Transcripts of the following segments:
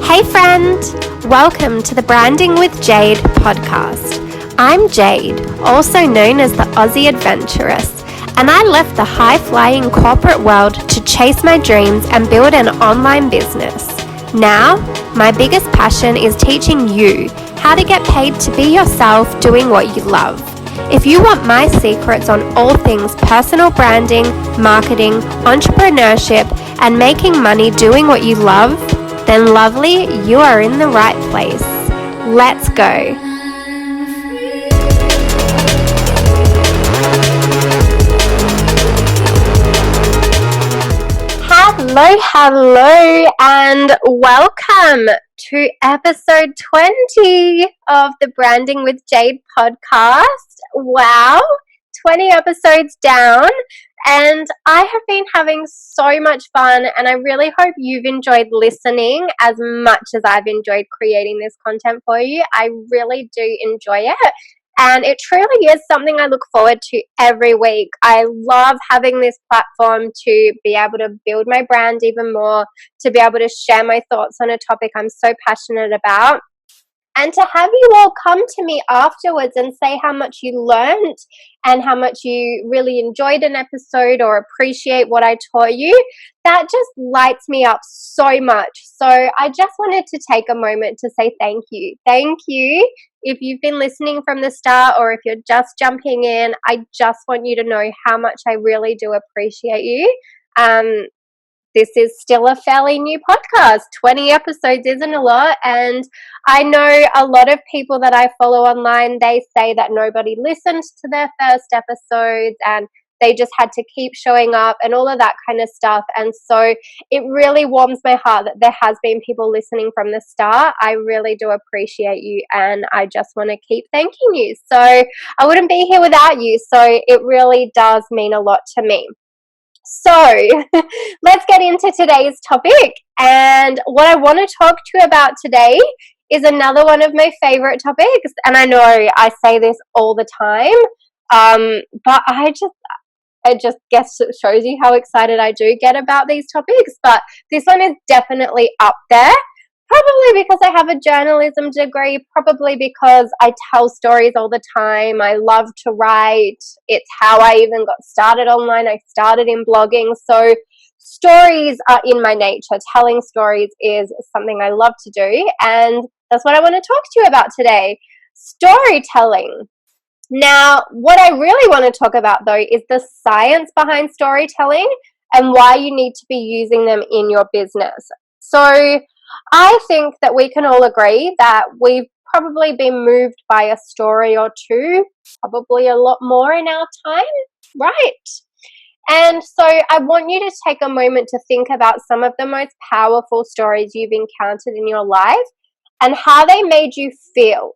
Hey friend, welcome to the Branding with Jade podcast. I'm Jade, also known as the Aussie Adventuress, and I left the high-flying corporate world to chase my dreams and build an online business. Now, my biggest passion is teaching you how to get paid to be yourself doing what you love. If you want my secrets on all things personal branding, marketing, entrepreneurship, and making money doing what you love, then lovely, you are in the right place. Let's go. Hello, and welcome to episode 20 of the Branding with Jade podcast. Wow, 20 episodes down, and I have been having so much fun, and I really hope you've enjoyed listening as much as I've enjoyed creating this content for you. I really do enjoy it. And it truly is something I look forward to every week. I love having this platform to be able to build my brand even more, to be able to share my thoughts on a topic I'm so passionate about, and to have you all come to me afterwards and say how much you learned and how much you really enjoyed an episode or appreciate what I taught you. That just lights me up so much. So I just wanted to take a moment to say thank you. Thank you. If you've been listening from the start or if you're just jumping in, I just want you to know how much I really do appreciate you. This is still a fairly new podcast. 20 episodes isn't a lot, and I know a lot of people that I follow online, they say that nobody listened to their first episodes and they just had to keep showing up and all of that kind of stuff. And so it really warms my heart that there has been people listening from the start. I really do appreciate you, and I just want to keep thanking you. So I wouldn't be here without you. So it really does mean a lot to me. So let's get into today's topic. And what I want to talk to you about today is another one of my favorite topics. And I know I say this all the time, but I just guess it shows you how excited I do get about these topics. But this one is definitely up there. Probably because I have a journalism degree, probably because I tell stories all the time. I love to write. It's how I even got started online. I started in blogging. So stories are in my nature. Telling stories is something I love to do. And that's what I want to talk to you about today. Storytelling. Now, what I really want to talk about, though, is the science behind storytelling and why you need to be using them in your business. So I think that we can all agree that we've probably been moved by a story or two, probably a lot more in our time, right? And so I want you to take a moment to think about some of the most powerful stories you've encountered in your life and how they made you feel.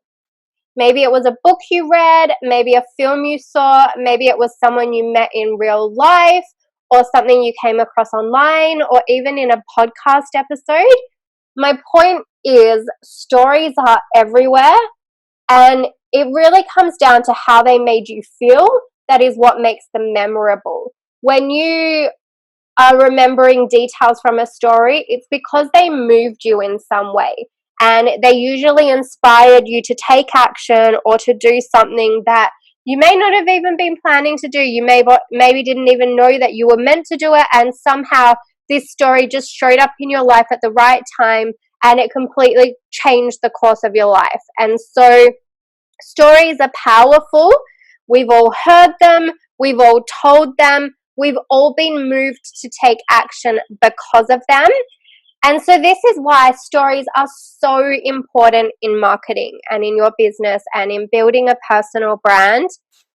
Maybe it was a book you read, maybe a film you saw, maybe it was someone you met in real life or something you came across online or even in a podcast episode. My point is stories are everywhere, and it really comes down to how they made you feel. That is what makes them memorable. When you are remembering details from a story, it's because they moved you in some way, and they usually inspired you to take action or to do something that you may not have even been planning to do. You maybe didn't even know that you were meant to do it, and somehow this story just showed up in your life at the right time and it completely changed the course of your life. And so stories are powerful. We've all heard them. We've all told them. We've all been moved to take action because of them. And so this is why stories are so important in marketing and in your business and in building a personal brand.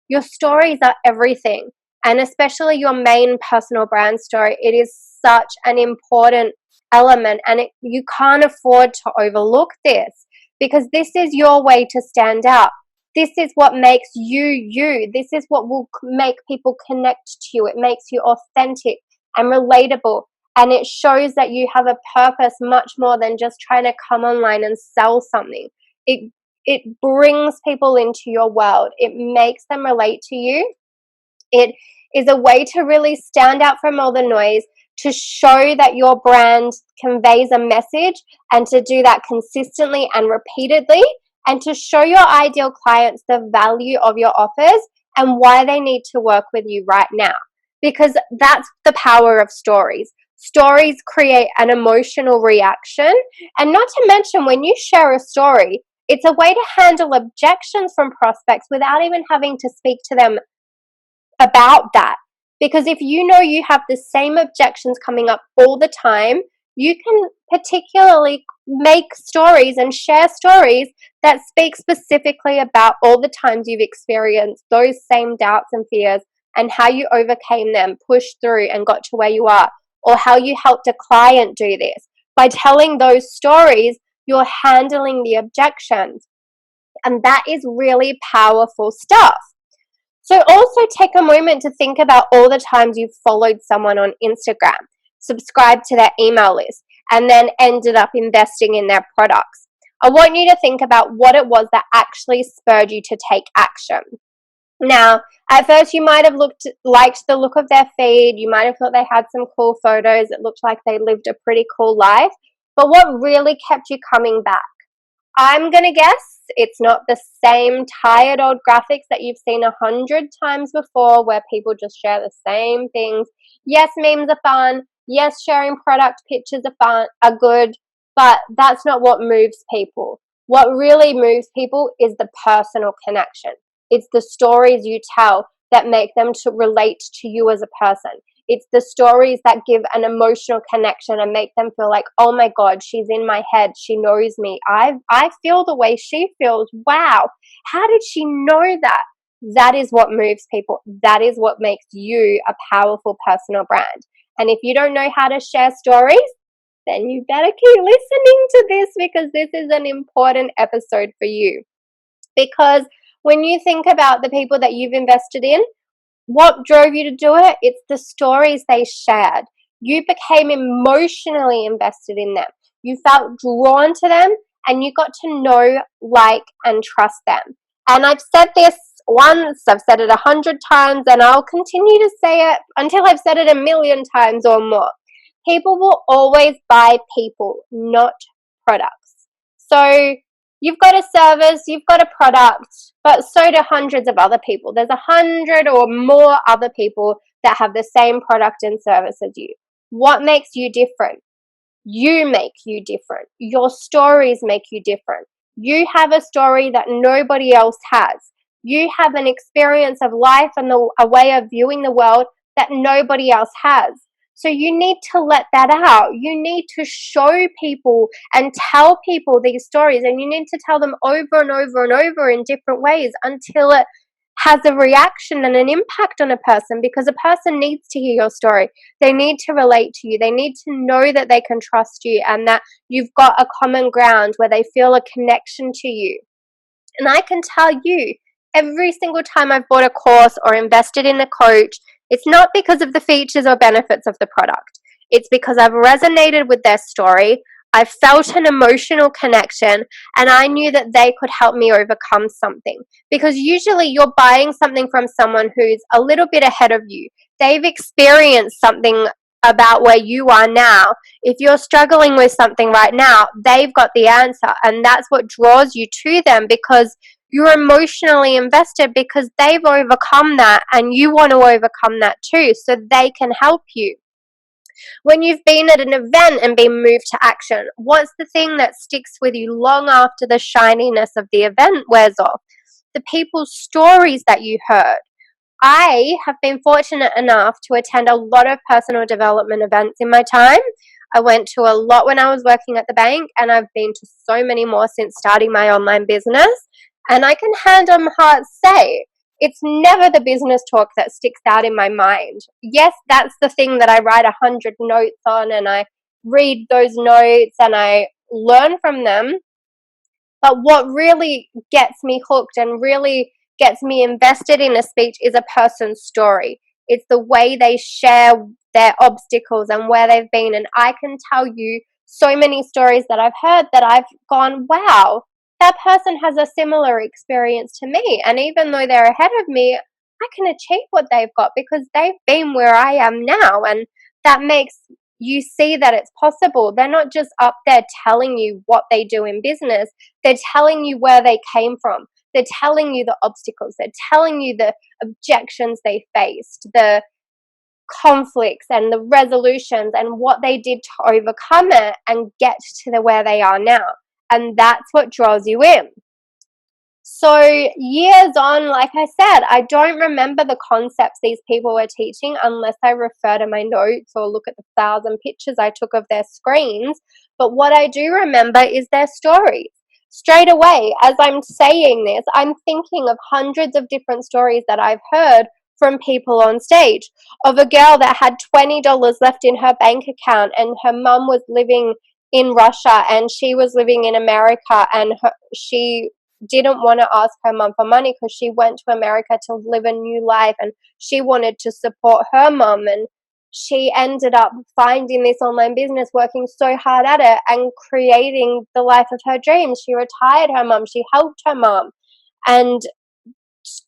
Your stories are everything. And especially your main personal brand story, it is such an important element, and you can't afford to overlook this because this is your way to stand out. This is what makes you you. This is what will make people connect to you. It makes you authentic and relatable, and it shows that you have a purpose much more than just trying to come online and sell something. It brings people into your world. It makes them relate to you. It is a way to really stand out from all the noise to show that your brand conveys a message, and to do that consistently and repeatedly, and to show your ideal clients the value of your offers and why they need to work with you right now. Because that's the power of stories. Stories create an emotional reaction. And not to mention, when you share a story, it's a way to handle objections from prospects without even having to speak to them about that. Because if you know you have the same objections coming up all the time, you can particularly make stories and share stories that speak specifically about all the times you've experienced those same doubts and fears, and how you overcame them, pushed through, and got to where you are, or how you helped a client do this. By telling those stories, you're handling the objections. And that is really powerful stuff. So also take a moment to think about all the times you've followed someone on Instagram, subscribed to their email list, and then ended up investing in their products. I want you to think about what it was that actually spurred you to take action. Now, at first you might have liked the look of their feed, you might have thought they had some cool photos, it looked like they lived a pretty cool life, but what really kept you coming back? I'm going to guess it's not the same tired old graphics that you've seen 100 times before, where people just share the same things. Yes, memes are fun. Yes, sharing product pictures are good, but that's not what moves people. What really moves people is the personal connection. It's the stories you tell that make them to relate to you as a person. It's the stories that give an emotional connection and make them feel like, oh my God, she's in my head. She knows me. I feel the way she feels. Wow. How did she know that? That is what moves people. That is what makes you a powerful personal brand. And if you don't know how to share stories, then you better keep listening to this, because this is an important episode for you. Because when you think about the people that you've invested in, what drove you to do it? It's the stories they shared. You became emotionally invested in them. You felt drawn to them, and you got to know, like, and trust them. And I've said this once, I've said it 100 times, and I'll continue to say it until I've said it 1,000,000 times or more. People will always buy people, not products. So you've got a service, you've got a product, but so do hundreds of other people. There's 100 or more other people that have the same product and service as you. What makes you different? You make you different. Your stories make you different. You have a story that nobody else has. You have an experience of life and a way of viewing the world that nobody else has. So you need to let that out. You need to show people and tell people these stories, and you need to tell them over and over and over in different ways until it has a reaction and an impact on a person, because a person needs to hear your story. They need to relate to you. They need to know that they can trust you and that you've got a common ground where they feel a connection to you. And I can tell you, every single time I've bought a course or invested in a coach, it's not because of the features or benefits of the product. It's because I've resonated with their story, I felt an emotional connection, and I knew that they could help me overcome something. Because usually you're buying something from someone who's a little bit ahead of you. They've experienced something about where you are now. If you're struggling with something right now, they've got the answer, and that's what draws you to them, because you're emotionally invested, because they've overcome that and you want to overcome that too, so they can help you. When you've been at an event and been moved to action, what's the thing that sticks with you long after the shininess of the event wears off? The people's stories that you heard. I have been fortunate enough to attend a lot of personal development events in my time. I went to a lot when I was working at the bank, and I've been to so many more since starting my online business. And I can hand on heart say, it's never the business talk that sticks out in my mind. Yes, that's the thing that I write 100 notes on, and I read those notes and I learn from them. But what really gets me hooked and really gets me invested in a speech is a person's story. It's the way they share their obstacles and where they've been. And I can tell you so many stories that I've heard that I've gone, wow, that person has a similar experience to me. And even though they're ahead of me, I can achieve what they've got because they've been where I am now. And that makes you see that it's possible. They're not just up there telling you what they do in business. They're telling you where they came from. They're telling you the obstacles. They're telling you the objections they faced, the conflicts and the resolutions and what they did to overcome it and get to where they are now. And that's what draws you in. So years on, like I said, I don't remember the concepts these people were teaching unless I refer to my notes or look at the 1,000 pictures I took of their screens. But what I do remember is their stories. Straight away, as I'm saying this, I'm thinking of hundreds of different stories that I've heard from people on stage, of a girl that had $20 left in her bank account and her mum was living in Russia and she was living in America, and she didn't want to ask her mum for money because she went to America to live a new life and she wanted to support her mum, and she ended up finding this online business, working so hard at it and creating the life of her dreams. She retired her mum, she helped her mum, and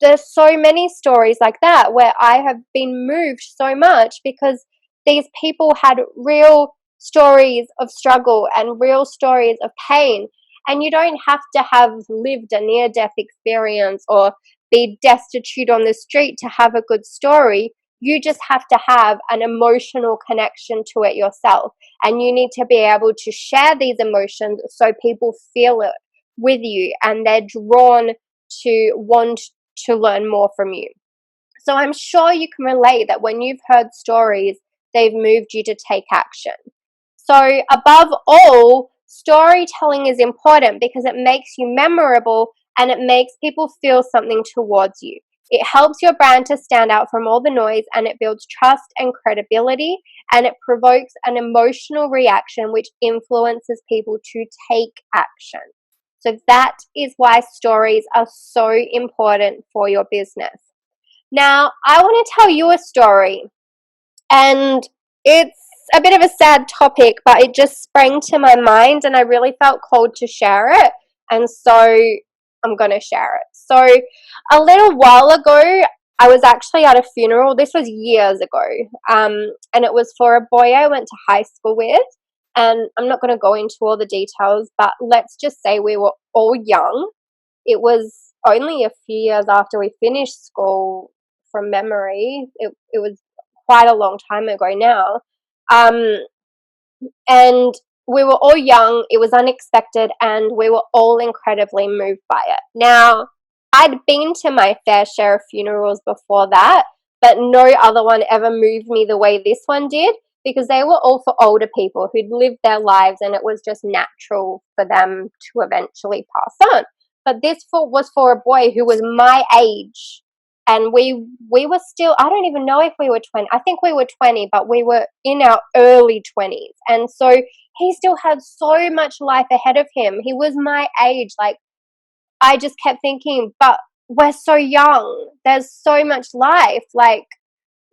there's so many stories like that where I have been moved so much because these people had real stories of struggle and real stories of pain. And you don't have to have lived a near-death experience or be destitute on the street to have a good story. You just have to have an emotional connection to it yourself. And you need to be able to share these emotions so people feel it with you and they're drawn to want to learn more from you. So I'm sure you can relate that when you've heard stories, they've moved you to take action. So above all, storytelling is important because it makes you memorable and it makes people feel something towards you. It helps your brand to stand out from all the noise, and it builds trust and credibility, and it provokes an emotional reaction which influences people to take action. So that is why stories are so important for your business. Now, I want to tell you a story, and it's a bit of a sad topic, but it just sprang to my mind and I really felt called to share it, and so I'm going to share it. So a little while ago, I was actually at a funeral. This was years ago, and it was for a boy I went to high school with, and I'm not going to go into all the details, but let's just say we were all young. It was only a few years after we finished school from memory. It was quite a long time ago now. And we were all young, it was unexpected, and we were all incredibly moved by it. Now, I'd been to my fair share of funerals before that, but no other one ever moved me the way this one did, because they were all for older people who'd lived their lives and it was just natural for them to eventually pass on. But this was for a boy who was my age, and we were still, I don't even know if we were 20. I think we were 20, but we were in our early 20s. And so he still had so much life ahead of him. He was my age. Like, I just kept thinking, but we're so young. There's so much life. Like,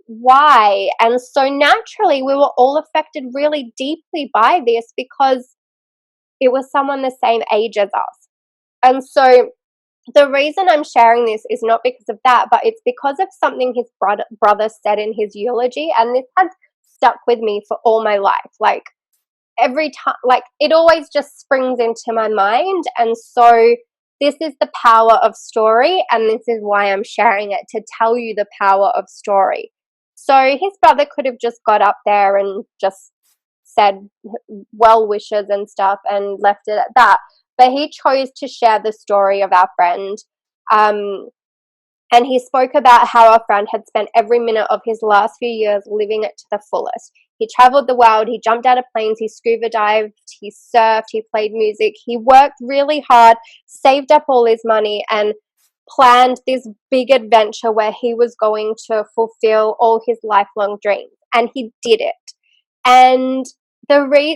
why? And so naturally, we were all affected really deeply by this because it was someone the same age as us. And so the reason I'm sharing this is not because of that, but it's because of something his brother said in his eulogy, and this has stuck with me for all my life. Like, every time, like, it always just springs into my mind. And so this is the power of story, and this is why I'm sharing it, to tell you the power of story. So his brother could have just got up there and just said well wishes and stuff and left it at that, but he chose to share the story of our friend. And he spoke about how our friend had spent every minute of his last few years living it to the fullest. He traveled the world, he jumped out of planes, he scuba dived, he surfed, he played music, he worked really hard, saved up all his money, and planned this big adventure where he was going to fulfill all his lifelong dreams. And he did it. And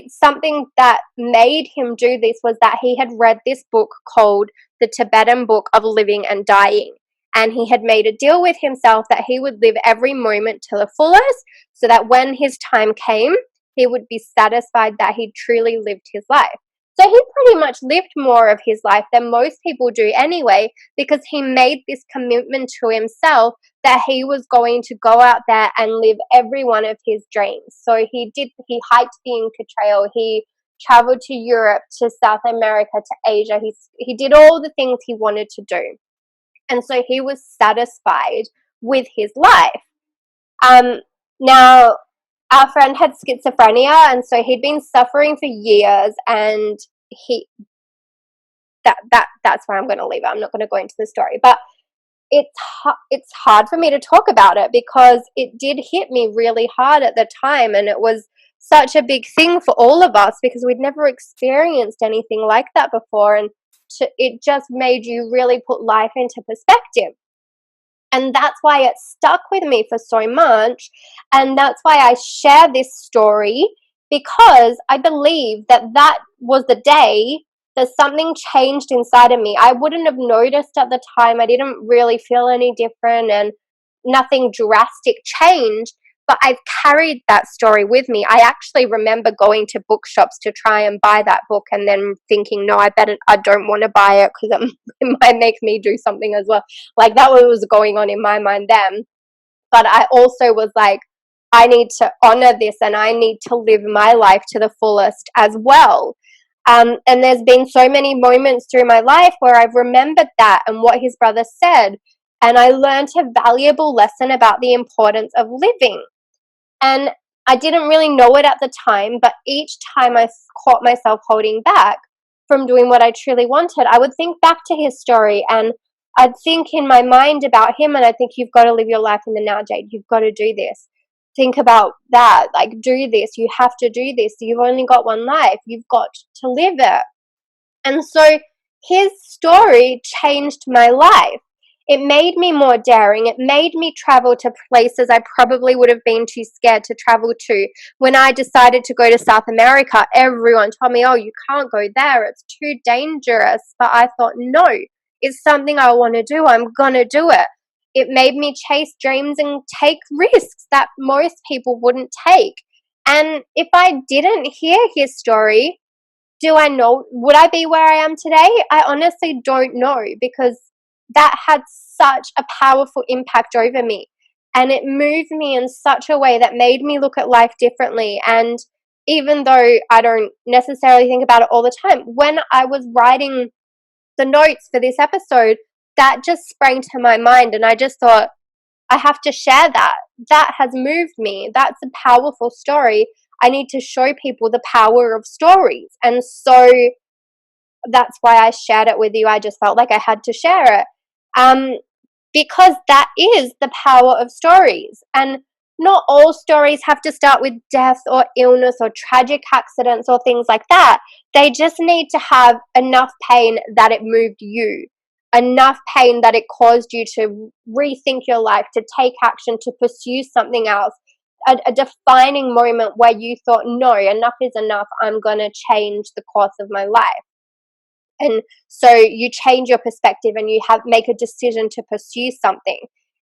something that made him do this was that he had read this book called The Tibetan Book of Living and Dying. And he had made a deal with himself that he would live every moment to the fullest, so that when his time came, he would be satisfied that he truly lived his life. So he pretty much lived more of his life than most people do anyway, because he made this commitment to himself that he was going to go out there and live every one of his dreams. So he hiked the Inca Trail, he traveled to Europe, to South America, to Asia. He did all the things he wanted to do. And so he was satisfied with his life. Now, our friend had schizophrenia, and so he'd been suffering for years, and that's where I'm going to leave it. I'm not going to go into the story, but it's hard for me to talk about it because it did hit me really hard at the time, and it was such a big thing for all of us because we'd never experienced anything like that before, and it just made you really put life into perspective. And that's why it stuck with me for so much. And that's why I share this story, because I believe that was the day that something changed inside of me. I wouldn't have noticed at the time. I didn't really feel any different, and nothing drastic changed. But I've carried that story with me. I actually remember going to bookshops to try and buy that book, and then thinking, no, I don't want to buy it because it might make me do something as well. Like, that was going on in my mind then. But I also was like, I need to honor this, and I need to live my life to the fullest as well. And there's been so many moments through my life where I've remembered that and what his brother said, and I learned a valuable lesson about the importance of living. And I didn't really know it at the time, but each time I caught myself holding back from doing what I truly wanted, I would think back to his story, and I'd think in my mind about him, and I'd think, you've got to live your life in the now, Jade. You've got to do this. Think about that. Like, do this. You have to do this. You've only got one life. You've got to live it. And so his story changed my life. It made me more daring. It made me travel to places I probably would have been too scared to travel to. When I decided to go to South America, everyone told me, oh, you can't go there. It's too dangerous. But I thought, no, it's something I want to do. I'm going to do it. It made me chase dreams and take risks that most people wouldn't take. And if I didn't hear his story, do I know, would I be where I am today? I honestly don't know, because that had such a powerful impact over me, and it moved me in such a way that made me look at life differently. And even though I don't necessarily think about it all the time, when I was writing the notes for this episode, that just sprang to my mind, and I just thought, I have to share that. That has moved me. That's a powerful story. I need to show people the power of stories. And so that's why I shared it with you. I just felt like I had to share it. Because that is the power of stories. And not all stories have to start with death or illness or tragic accidents or things like that. They just need to have enough pain that it moved you, enough pain that it caused you to rethink your life, to take action, to pursue something else, a defining moment where you thought, no, enough is enough. I'm going to change the course of my life. And so you change your perspective and you make a decision to pursue something.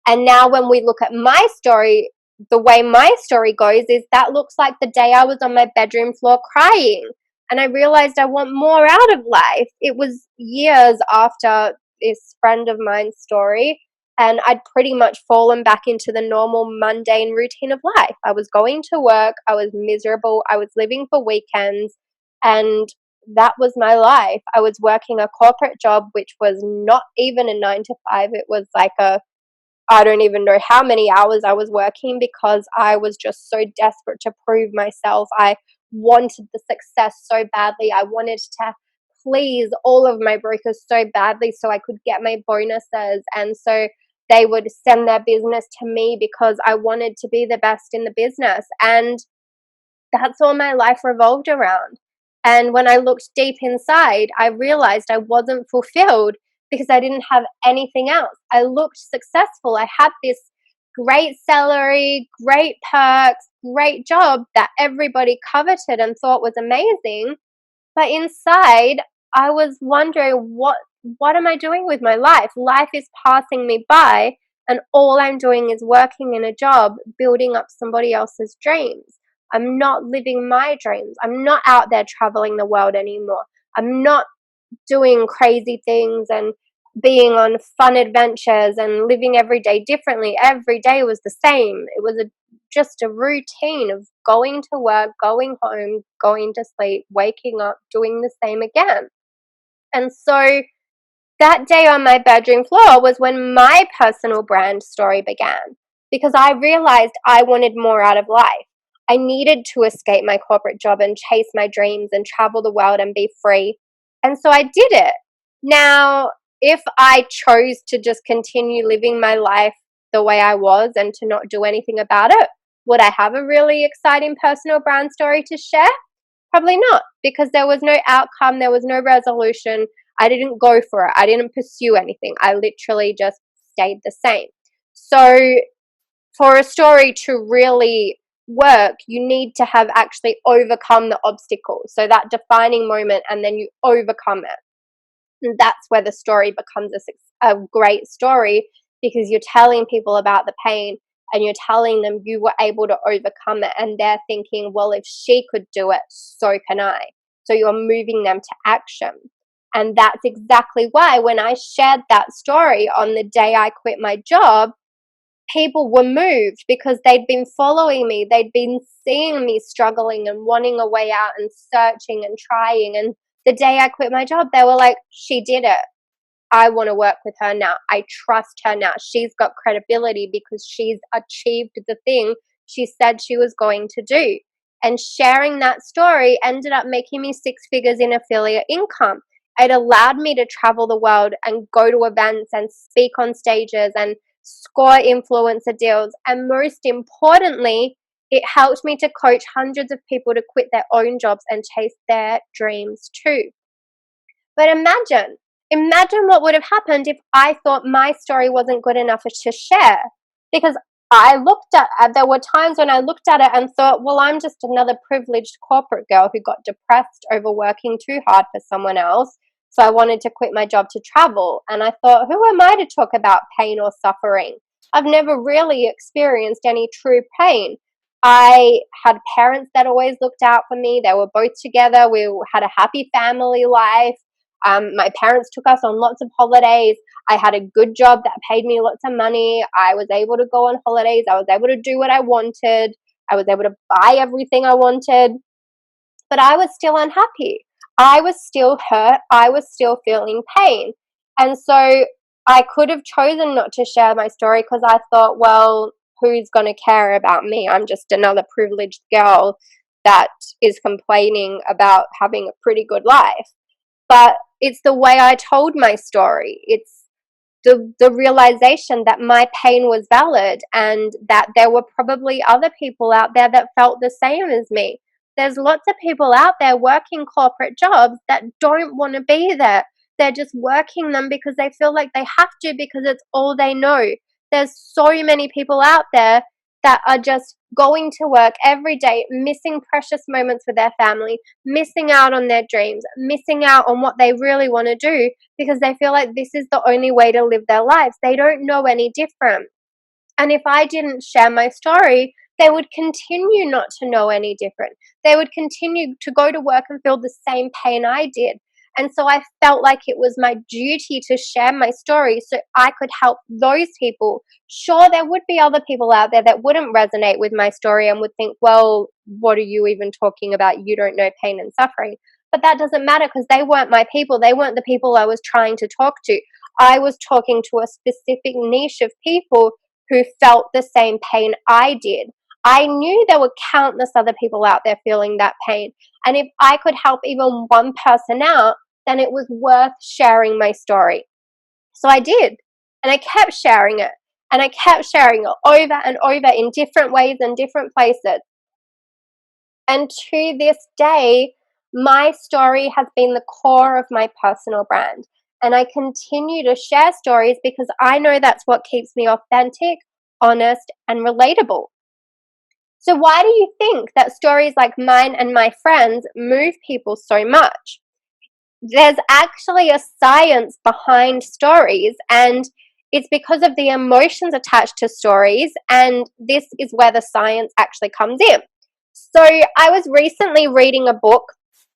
And now when we look at my story, the way my story goes is that looks like the day I was on my bedroom floor crying, and I realized I want more out of life. It was years after this friend of mine's story, and I'd pretty much fallen back into the normal mundane routine of life. I was going to work, I was miserable, I was living for weekends, and that was my life. I was working a corporate job, which was not even a 9 to 5. It was like I don't even know how many hours I was working, because I was just so desperate to prove myself. I wanted the success so badly. I wanted to please all of my brokers so badly so I could get my bonuses. And so they would send their business to me because I wanted to be the best in the business. And that's all my life revolved around. And when I looked deep inside, I realized I wasn't fulfilled because I didn't have anything else. I looked successful. I had this great salary, great perks, great job that everybody coveted and thought was amazing. But inside, I was wondering, what am I doing with my life? Life is passing me by, and all I'm doing is working in a job, building up somebody else's dreams. I'm not living my dreams. I'm not out there traveling the world anymore. I'm not doing crazy things and being on fun adventures and living every day differently. Every day was the same. It was just a routine of going to work, going home, going to sleep, waking up, doing the same again. And so that day on my bedroom floor was when my personal brand story began, because I realized I wanted more out of life. I needed to escape my corporate job and chase my dreams and travel the world and be free. And so I did it. Now, if I chose to just continue living my life the way I was and to not do anything about it, would I have a really exciting personal brand story to share? Probably not, because there was no outcome, there was no resolution. I didn't go for it. I didn't pursue anything. I literally just stayed the same. So, for a story to really work, you need to have actually overcome the obstacle. So, that defining moment, and then you overcome it. And that's where the story becomes a great story, because you're telling people about the pain and you're telling them you were able to overcome it, and they're thinking, well, if she could do it, so can I. So you're moving them to action. And that's exactly why when I shared that story on the day I quit my job, people were moved, because they'd been following me. They'd been seeing me struggling and wanting a way out and searching and trying. And the day I quit my job, they were like, she did it. I want to work with her now. I trust her now. She's got credibility because she's achieved the thing she said she was going to do. And sharing that story ended up making me 6 figures in affiliate income. It allowed me to travel the world and go to events and speak on stages and score influencer deals. And most importantly, it helped me to coach hundreds of people to quit their own jobs and chase their dreams too. But imagine what would have happened if I thought my story wasn't good enough to share. Because there were times when I looked at it and thought, well, I'm just another privileged corporate girl who got depressed over working too hard for someone else. So I wanted to quit my job to travel. And I thought, who am I to talk about pain or suffering? I've never really experienced any true pain. I had parents that always looked out for me. They were both together. We had a happy family life. My parents took us on lots of holidays. I had a good job that paid me lots of money. I was able to go on holidays. I was able to do what I wanted. I was able to buy everything I wanted. But I was still unhappy. I was still hurt. I was still feeling pain. And so I could have chosen not to share my story, because I thought, well, who's going to care about me? I'm just another privileged girl that is complaining about having a pretty good life. But it's the way I told my story. It's the realization that my pain was valid, and that there were probably other people out there that felt the same as me. There's lots of people out there working corporate jobs that don't want to be there. They're just working them because they feel like they have to, because it's all they know. There's so many people out there that are just going to work every day, missing precious moments with their family, missing out on their dreams, missing out on what they really want to do, because they feel like this is the only way to live their lives. They don't know any different. And if I didn't share my story, they would continue not to know any different. They would continue to go to work and feel the same pain I did. And so I felt like it was my duty to share my story so I could help those people. Sure, there would be other people out there that wouldn't resonate with my story and would think, well, what are you even talking about? You don't know pain and suffering. But that doesn't matter, because they weren't my people. They weren't the people I was trying to talk to. I was talking to a specific niche of people who felt the same pain I did. I knew there were countless other people out there feeling that pain. And if I could help even one person out, then it was worth sharing my story. So I did. And I kept sharing it. And I kept sharing it over and over in different ways and different places. And to this day, my story has been the core of my personal brand. And I continue to share stories because I know that's what keeps me authentic, honest, and relatable. So why do you think that stories like mine and my friends move people so much? There's actually a science behind stories, and it's because of the emotions attached to stories, and this is where the science actually comes in. So I was recently reading a book.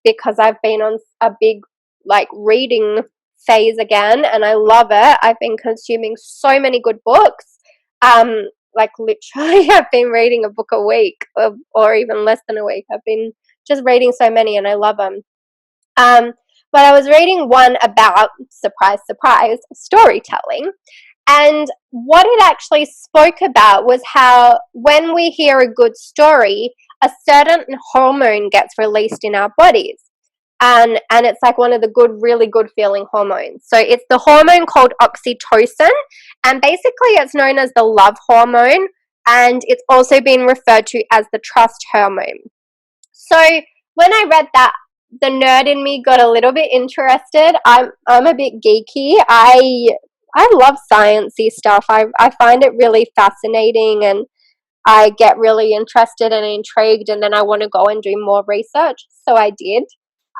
because I've been on a big like reading phase again, and I love it. I've been consuming so many good books. Like literally I've been reading a book a week, or even less than a week. I've been just reading so many, and I love them. But I was reading one about, surprise, surprise, storytelling. And what it actually spoke about was how when we hear a good story, a certain hormone gets released in our bodies. And it's like one of the good, really good feeling hormones. So it's the hormone called oxytocin, and basically it's known as the love hormone, and it's also been referred to as the trust hormone. So when I read that, the nerd in me got a little bit interested. I'm a bit geeky. I love sciencey stuff. I find it really fascinating, and I get really interested and intrigued, and then I want to go and do more research. So I did.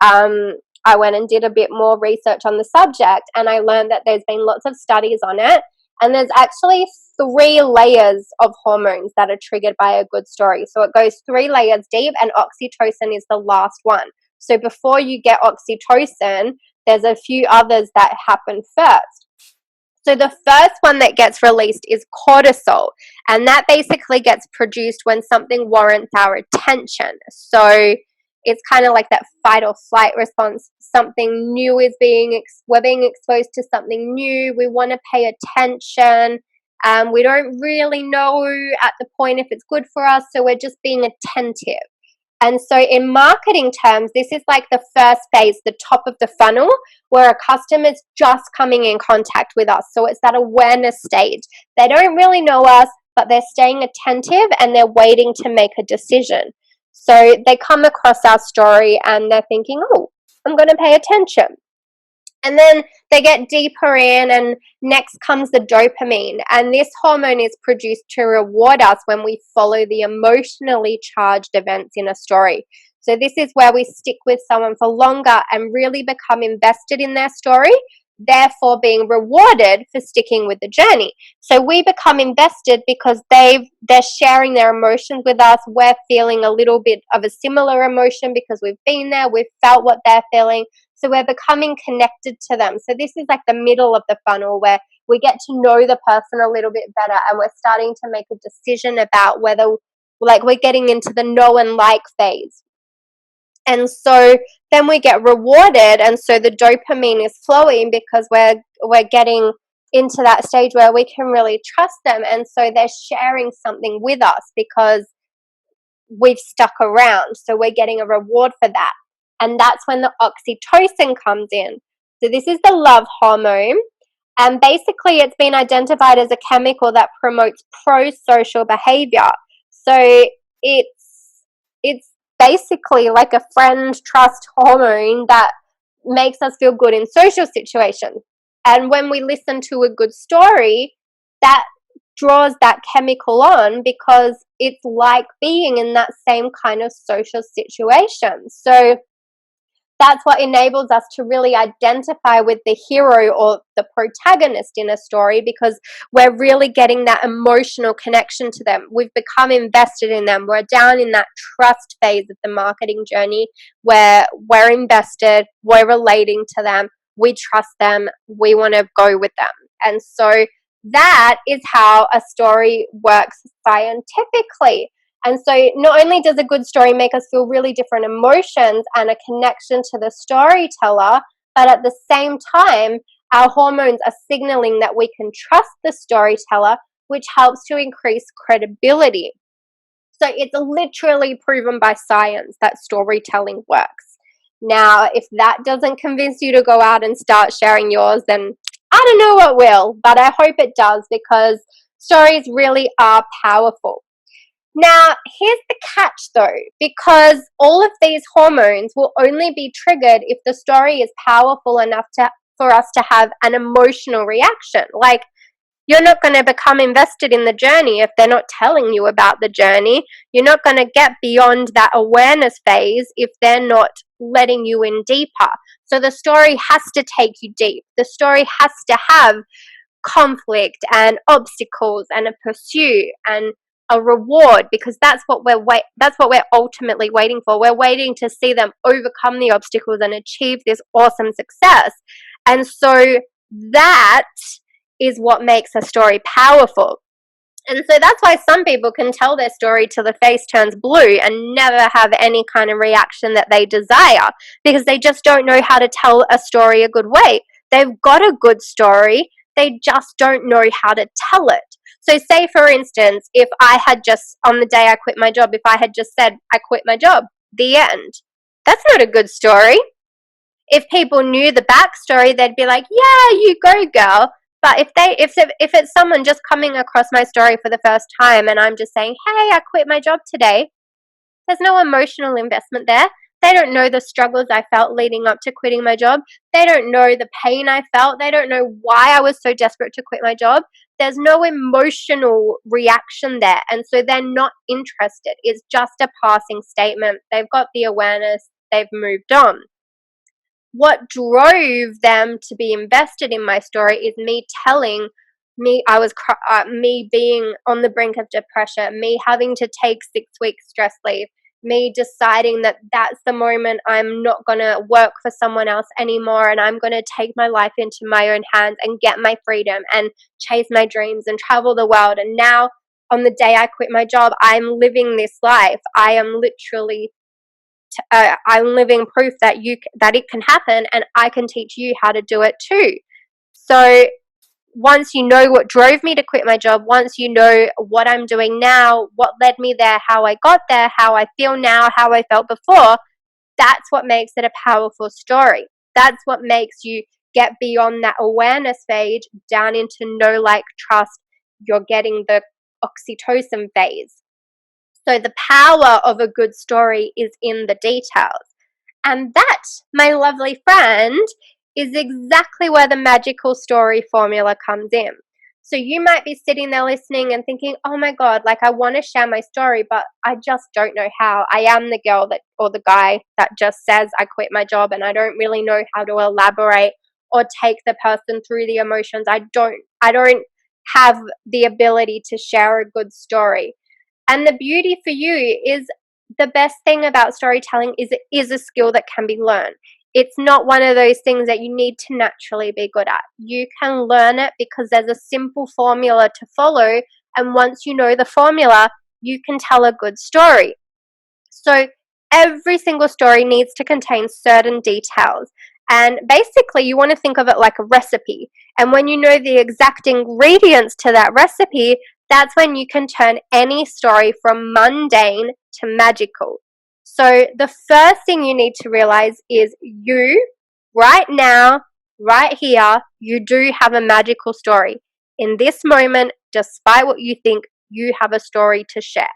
I went and did a bit more research on the subject, and I learned that there's been lots of studies on it, and there's actually 3 layers of hormones that are triggered by a good story. So it goes 3 layers deep, and oxytocin is the last one. So before you get oxytocin, there's a few others that happen first. So the first one that gets released is cortisol, and that basically gets produced when something warrants our attention. So it's kind of like that fight or flight response. Something new is we're being exposed to something new. We want to pay attention. We don't really know at the point if it's good for us, so we're just being attentive. And so in marketing terms, this is like the first phase, the top of the funnel, where a customer's just coming in contact with us. So it's that awareness stage. They don't really know us, but they're staying attentive and they're waiting to make a decision. So they come across our story and they're thinking, oh, I'm going to pay attention. And then they get deeper in, and next comes the dopamine. And this hormone is produced to reward us when we follow the emotionally charged events in a story. So this is where we stick with someone for longer and really become invested in their story, therefore being rewarded for sticking with the journey. So we become invested because they're sharing their emotions with us. We're feeling a little bit of a similar emotion because we've been there, we've felt what they're feeling. So we're becoming connected to them. So this is like the middle of the funnel where we get to know the person a little bit better, and we're starting to make a decision about whether, like, we're getting into the know and like phase. And so then we get rewarded, and so the dopamine is flowing because we're getting into that stage where we can really trust them, and so they're sharing something with us because we've stuck around. So we're getting a reward for that. And that's when the oxytocin comes in. So this is the love hormone. And basically it's been identified as a chemical that promotes pro-social behavior. So it's basically like a friend trust hormone that makes us feel good in social situations. And when we listen to a good story, that draws that chemical on because it's like being in that same kind of social situation. So that's what enables us to really identify with the hero or the protagonist in a story, because we're really getting that emotional connection to them. We've become invested in them. We're down in that trust phase of the marketing journey where we're invested, we're relating to them, we trust them, we want to go with them. And so that is how a story works scientifically. And so not only does a good story make us feel really different emotions and a connection to the storyteller, but at the same time, our hormones are signaling that we can trust the storyteller, which helps to increase credibility. So it's literally proven by science that storytelling works. Now, if that doesn't convince you to go out and start sharing yours, then I don't know what will, but I hope it does, because stories really are powerful. Now, here's the catch though, because all of these hormones will only be triggered if the story is powerful enough for us to have an emotional reaction. Like, you're not going to become invested in the journey if they're not telling you about the journey. You're not going to get beyond that awareness phase if they're not letting you in deeper. So the story has to take you deep. The story has to have conflict and obstacles and a pursuit and a reward, because that's what we're ultimately waiting for. We're waiting to see them overcome the obstacles and achieve this awesome success. And so that is what makes a story powerful. And so that's why some people can tell their story till the face turns blue and never have any kind of reaction that they desire, because they just don't know how to tell a story a good way. They've got a good story, they just don't know how to tell it. So say, for instance, if I had just, on the day I quit my job, if I had just said, I quit my job, the end. That's not a good story. If people knew the backstory, they'd be like, yeah, you go, girl. But if it's someone just coming across my story for the first time and I'm just saying, hey, I quit my job today, there's no emotional investment there. They don't know the struggles I felt leading up to quitting my job. They don't know the pain I felt. They don't know why I was so desperate to quit my job. There's no emotional reaction there. And so they're not interested. It's just a passing statement. They've got the awareness. They've moved on. What drove them to be invested in my story is me telling me me being on the brink of depression, me having to take 6 weeks stress leave, me deciding that that's the moment I'm not going to work for someone else anymore and I'm going to take my life into my own hands and get my freedom and chase my dreams and travel the world. And now on the day I quit my job, I'm living this life. I am literally I'm living proof that it can happen, and I can teach you how to do it too. So once you know what drove me to quit my job, once you know what I'm doing now, what led me there, how I got there, how I feel now, how I felt before, that's what makes it a powerful story. That's what makes you get beyond that awareness phase down into know, like, trust. You're getting the oxytocin phase. So the power of a good story is in the details. And that, my lovely friend, is exactly where the magical story formula comes in. So you might be sitting there listening and thinking, oh my God, like, I want to share my story, but I just don't know how. I am the girl that, or the guy that just says I quit my job, and I don't really know how to elaborate or take the person through the emotions. I don't have the ability to share a good story. And the beauty for you is, the best thing about storytelling is it is a skill that can be learned. It's not one of those things that you need to naturally be good at. You can learn it because there's a simple formula to follow. And once you know the formula, you can tell a good story. So every single story needs to contain certain details. And basically, you want to think of it like a recipe. And when you know the exact ingredients to that recipe, that's when you can turn any story from mundane to magical. So the first thing you need to realize is, you, right now, right here, you do have a magical story. In this moment, despite what you think, you have a story to share.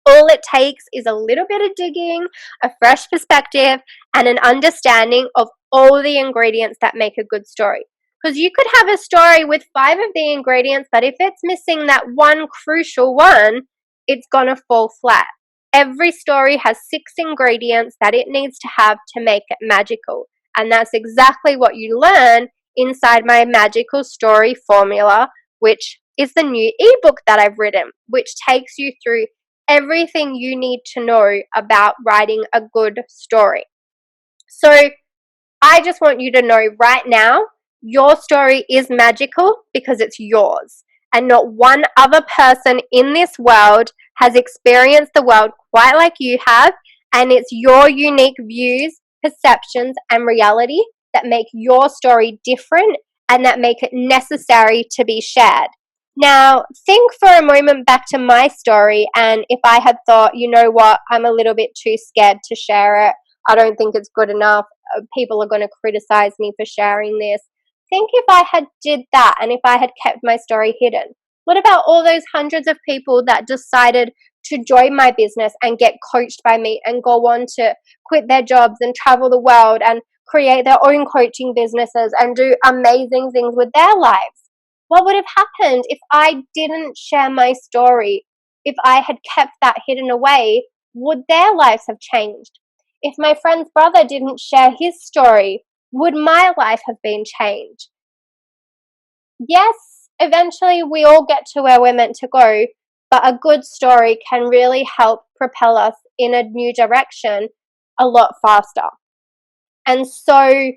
All it takes is a little bit of digging, a fresh perspective, and an understanding of all the ingredients that make a good story. Because you could have a story with 5 of the ingredients, but if it's missing that one crucial one, it's going to fall flat. Every story has 6 ingredients that it needs to have to make it magical. And that's exactly what you learn inside my magical story formula, which is the new ebook that I've written, which takes you through everything you need to know about writing a good story. So I just want you to know right now, your story is magical because it's yours. And not one other person in this world has experienced the world quite like you have. And it's your unique views, perceptions, and reality that make your story different and that make it necessary to be shared. Now, think for a moment back to my story, and if I had thought, you know what, I'm a little bit too scared to share it, I don't think it's good enough, people are going to criticize me for sharing this. Think if I had did that and if I had kept my story hidden. What about all those hundreds of people that decided to join my business and get coached by me and go on to quit their jobs and travel the world and create their own coaching businesses and do amazing things with their lives? What would have happened if I didn't share my story? If I had kept that hidden away, would their lives have changed? If my friend's brother didn't share his story, would my life have been changed? Yes, eventually we all get to where we're meant to go, but a good story can really help propel us in a new direction a lot faster. And so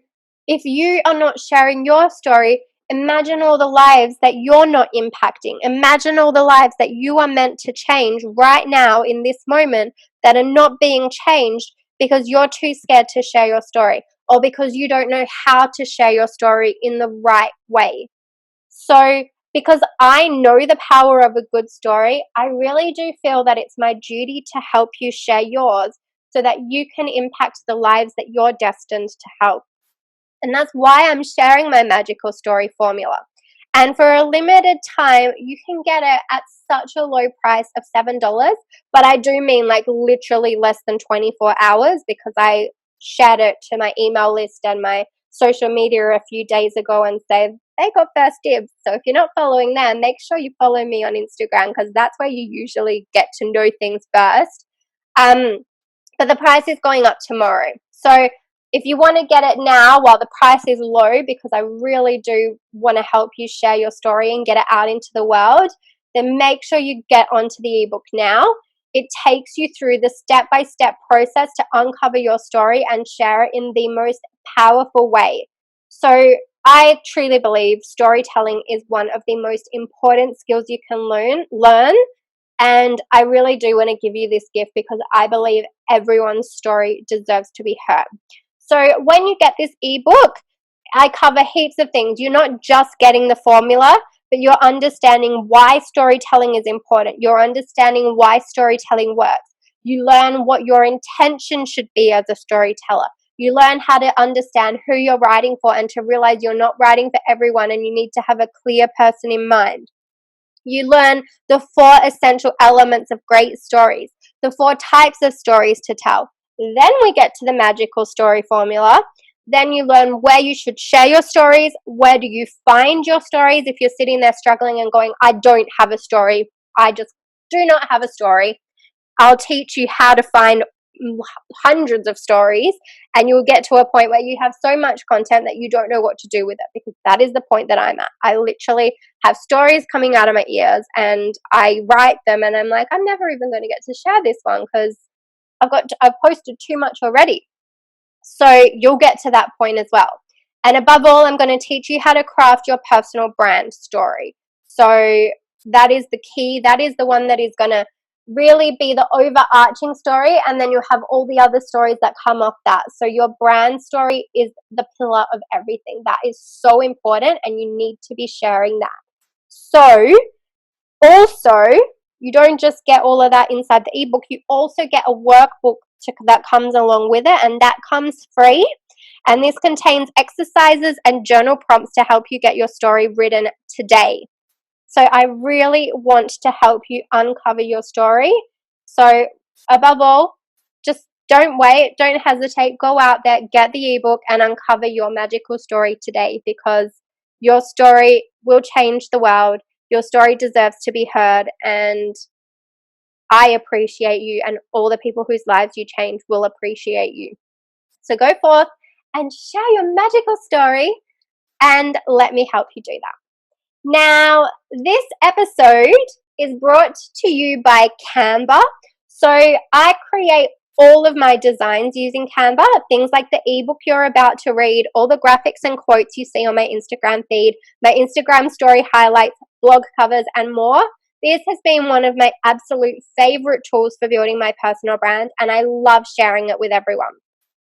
if you are not sharing your story, imagine all the lives that you're not impacting. Imagine all the lives that you are meant to change right now in this moment that are not being changed because you're too scared to share your story, or because you don't know how to share your story in the right way. So, because I know the power of a good story, I really do feel that it's my duty to help you share yours so that you can impact the lives that you're destined to help. And that's why I'm sharing my magical story formula. And for a limited time, you can get it at such a low price of $7. But I do mean like literally less than 24 hours, because I shared it to my email list and my social media a few days ago and said they got first dibs. So if you're not following them, make sure you follow me on Instagram, because that's where you usually get to know things first. But the price is going up tomorrow. So if you want to get it now while the price is low, because I really do want to help you share your story and get it out into the world, then make sure you get onto the ebook now. It takes you through the step-by-step process to uncover your story and share it in the most powerful way. So I truly believe storytelling is one of the most important skills you can learn. And I really do want to give you this gift because I believe everyone's story deserves to be heard. So when you get this ebook, I cover heaps of things. You're not just getting the formula, but you're understanding why storytelling is important. You're understanding why storytelling works. You learn what your intention should be as a storyteller. You learn how to understand who you're writing for and to realize you're not writing for everyone and you need to have a clear person in mind. You learn the 4 essential elements of great stories, the 4 types of stories to tell. Then we get to the magical story formula. Then you learn where you should share your stories. Where do you find your stories if you're sitting there struggling and going, I don't have a story. I just do not have a story. I'll teach you how to find hundreds of stories, and you'll get to a point where you have so much content that you don't know what to do with it, because that is the point that I'm at. I literally have stories coming out of my ears and I write them and I'm like, I'm never even going to get to share this one because I've posted too much already. So you'll get to that point as well. And above all, I'm going to teach you how to craft your personal brand story. So that is the key. That is the one that is going to really be the overarching story, and then you'll have all the other stories that come off that. So your brand story is the pillar of everything. That is so important, and you need to be sharing that. So also, you don't just get all of that inside the ebook, you also get a workbook that comes along with it, and that comes free. And this contains exercises and journal prompts to help you get your story written today. So I really want to help you uncover your story. So above all, just don't wait, don't hesitate, go out there, get the ebook and uncover your magical story today, because your story will change the world. Your story deserves to be heard, and I appreciate you, and all the people whose lives you change will appreciate you. So go forth and share your magical story, and let me help you do that. Now, this episode is brought to you by Canva. So I create all of my designs using Canva, things like the ebook you're about to read, all the graphics and quotes you see on my Instagram feed, my Instagram story highlights, blog covers, and more. This has been one of my absolute favorite tools for building my personal brand, and I love sharing it with everyone.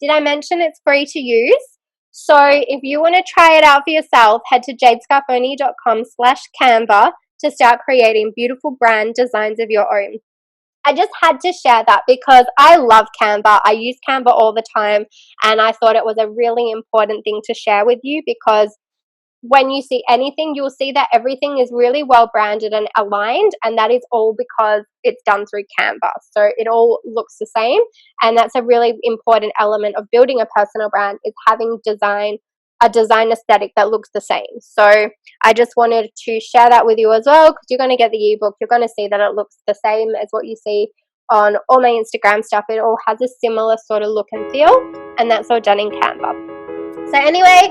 Did I mention it's free to use? So if you want to try it out for yourself, head to jadescarfone.com/Canva to start creating beautiful brand designs of your own. I just had to share that because I love Canva. I use Canva all the time, and I thought it was a really important thing to share with you, because when you see anything, you'll see that everything is really well branded and aligned, and that is all because it's done through Canva. So it all looks the same, and that's a really important element of building a personal brand, is having a design aesthetic that looks the same. So I just wanted to share that with you as well, because you're going to get the ebook, you're going to see that it looks the same as what you see on all my Instagram stuff. It all has a similar sort of look and feel, and that's all done in Canva. So anyway,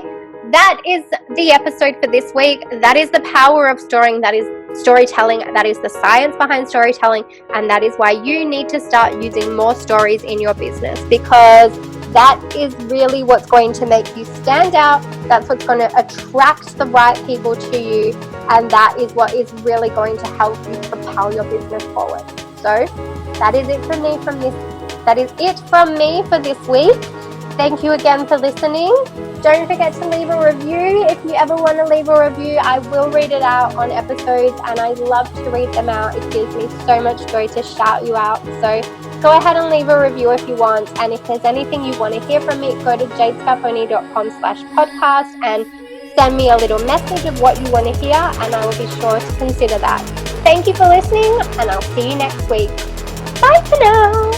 that is the episode for this week. That is the power of storytelling. That is storytelling. That is the science behind storytelling, and that is why you need to start using more stories in your business, because that is really what's going to make you stand out. That's what's going to attract the right people to you, and that is what is really going to help you propel your business forward. So that is it from me for this week. Thank you again for listening. Don't forget to leave a review. If you ever want to leave a review, I will read it out on episodes, and I love to read them out. It gives me so much joy to shout you out. So go ahead and leave a review if you want. And if there's anything you want to hear from me, go to jadescarfone.com/podcast and send me a little message of what you want to hear, and I will be sure to consider that. Thank you for listening, and I'll see you next week. Bye for now.